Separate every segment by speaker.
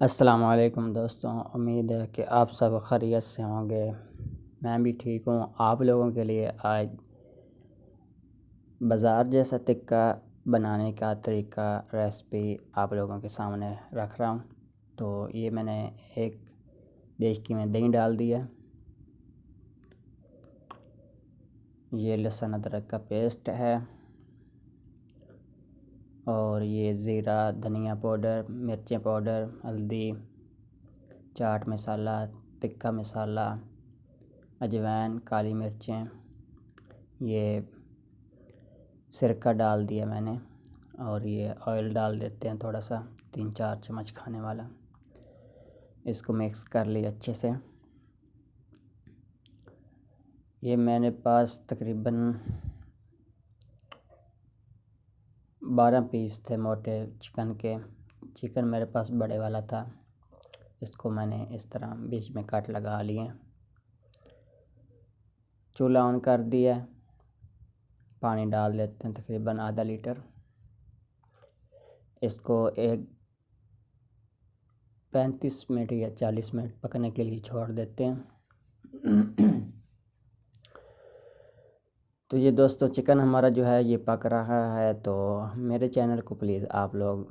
Speaker 1: अस्सलाम वालेकुम दोस्तों, उम्मीद है कि आप सब खैरियत से होंगे। मैं भी ठीक हूँ। आप लोगों के लिए आज बाज़ार जैसा टिक्का बनाने का तरीका रेसिपी आप लोगों के सामने रख रहा हूँ। तो ये मैंने एक देचकी में दही डाल दिया। ये लहसुन अदरक का पेस्ट है और ये ज़ीरा, धनिया पाउडर, मिर्ची पाउडर, हल्दी, चाट मसाला, टिक्का मसाला, अजवाइन, काली मिर्चें, ये सिरका डाल दिया मैंने और ये ऑयल डाल देते हैं थोड़ा सा, 3-4 चम्मच खाने वाला। इसको मिक्स कर लिया अच्छे से। ये मेरे पास तकरीबन 12 पीस थे मोटे चिकन के। चिकन मेरे पास बड़े वाला था। इसको मैंने इस तरह बीच में कट लगा लिए। चूल्हा ऑन कर दिया। पानी डाल देते हैं तकरीबन आधा लीटर। इसको एक 35 मिनट या 40 मिनट पकने के लिए छोड़ देते हैं। तो ये दोस्तों चिकन हमारा जो है ये पक रहा है। तो मेरे चैनल को प्लीज़ आप लोग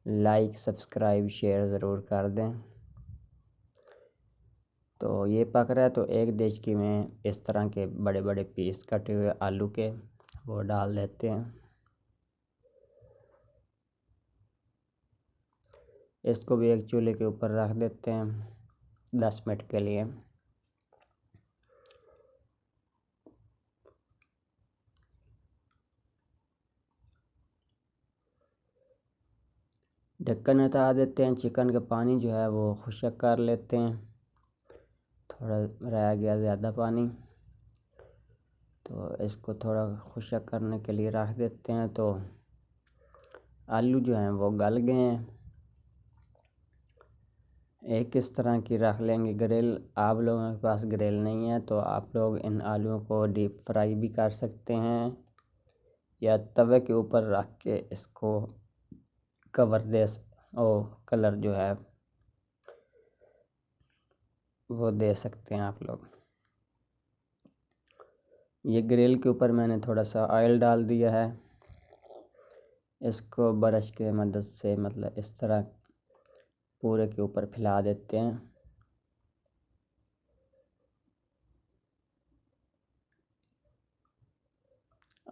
Speaker 1: लाइक, सब्सक्राइब, शेयर ज़रूर कर दें। तो ये पक रहा है तो एक देचकी में इस तरह के बड़े बड़े पीस कटे हुए आलू के वो डाल देते हैं। इसको भी एक चूल्हे के ऊपर रख देते हैं 10 मिनट के लिए। ढक्कन हटा देते हैं। चिकन का पानी जो है वो खुश्क कर लेते हैं। थोड़ा रह गया ज़्यादा पानी, तो इसको थोड़ा खुश्क करने के लिए रख देते हैं। तो आलू जो हैं वो गल गए हैं। एक इस तरह की रख लेंगे ग्रिल। आप लोगों के पास ग्रिल नहीं है तो आप लोग इन आलूओं को डीप फ्राई भी कर सकते हैं या तवे के ऊपर रख के इसको कवर दे कलर जो है वो दे सकते हैं आप लोग। ये ग्रिल के ऊपर मैंने थोड़ा सा ऑयल डाल दिया है। इसको ब्रश के मदद से मतलब इस तरह पूरे के ऊपर फैला देते हैं।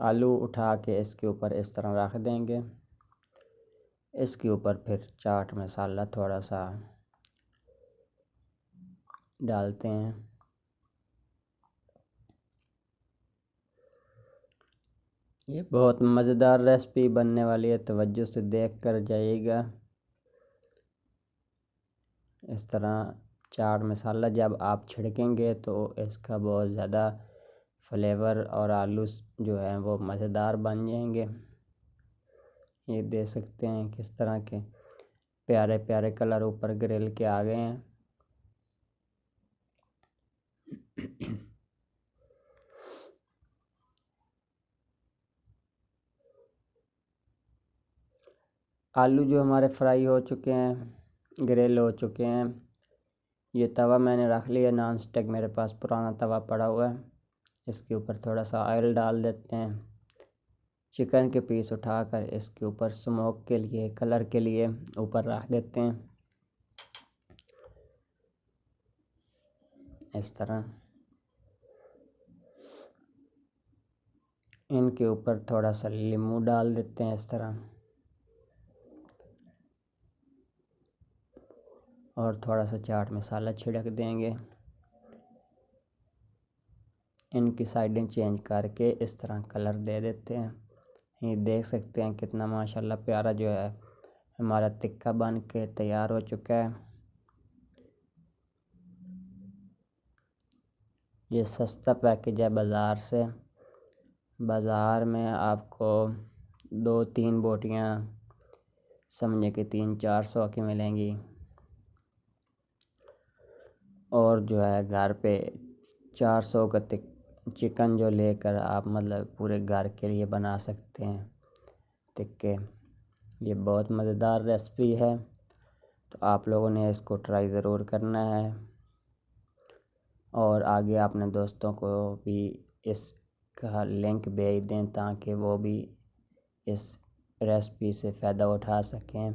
Speaker 1: आलू उठा के इसके ऊपर इस तरह रख देंगे। इसके ऊपर फिर चाट मसाला थोड़ा सा डालते हैं। ये बहुत मज़ेदार रेसिपी बनने वाली है, तवज्जो से देख कर जाइएगा। इस तरह चाट मसाला जब आप छिड़केंगे तो इसका बहुत ज़्यादा फ्लेवर और आलू जो है वो मज़ेदार बन जाएंगे। ये देख सकते हैं किस तरह के प्यारे प्यारे कलर ऊपर ग्रिल के आ गए हैं। आलू जो हमारे फ्राई हो चुके हैं, ग्रिल हो चुके हैं। ये तवा मैंने रख लिया नॉन स्टिक, मेरे पास पुराना तवा पड़ा हुआ है। इसके ऊपर थोड़ा सा ऑयल डाल देते हैं। चिकन के पीस उठाकर इसके ऊपर स्मोक के लिए, कलर के लिए ऊपर रख देते हैं इस तरह। इनके ऊपर थोड़ा सा नींबू डाल देते हैं इस तरह और थोड़ा सा चाट मसाला छिड़क देंगे। इनकी साइडें चेंज करके इस तरह कलर दे देते हैं। ये देख सकते हैं कितना माशाल्लाह प्यारा जो है हमारा टिक्का बन के तैयार हो चुका है। ये सस्ता पैकेज है बाज़ार से। बाज़ार में आपको 2-3 बोटियाँ समझे कि 300-400 की मिलेंगी और जो है घर पे 400 का चिकन जो लेकर आप मतलब पूरे घर के लिए बना सकते हैं टिक्के। ये बहुत मज़ेदार रेसिपी है। तो आप लोगों ने इसको ट्राई ज़रूर करना है और आगे अपने दोस्तों को भी इसका लिंक भेज दें ताकि वो भी इस रेसिपी से फ़ायदा उठा सकें।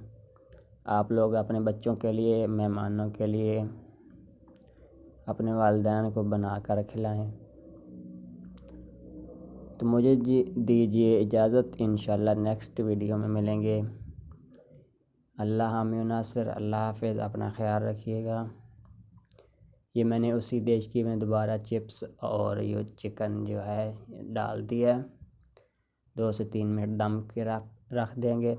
Speaker 1: आप लोग अपने बच्चों के लिए, मेहमानों के लिए, अपने वालिदैन को बना कर खिलाएँ। तो मुझे दीजिए इजाज़त, इंशाल्लाह नेक्स्ट वीडियो में मिलेंगे। अल्लाह हामी नासिर, अल्लाह हाफ़िज़, अपना ख़्याल रखिएगा। ये मैंने उसी देश की में दोबारा चिप्स और ये चिकन जो है डाल दिया, 2 से 3 मिनट दम के रख देंगे।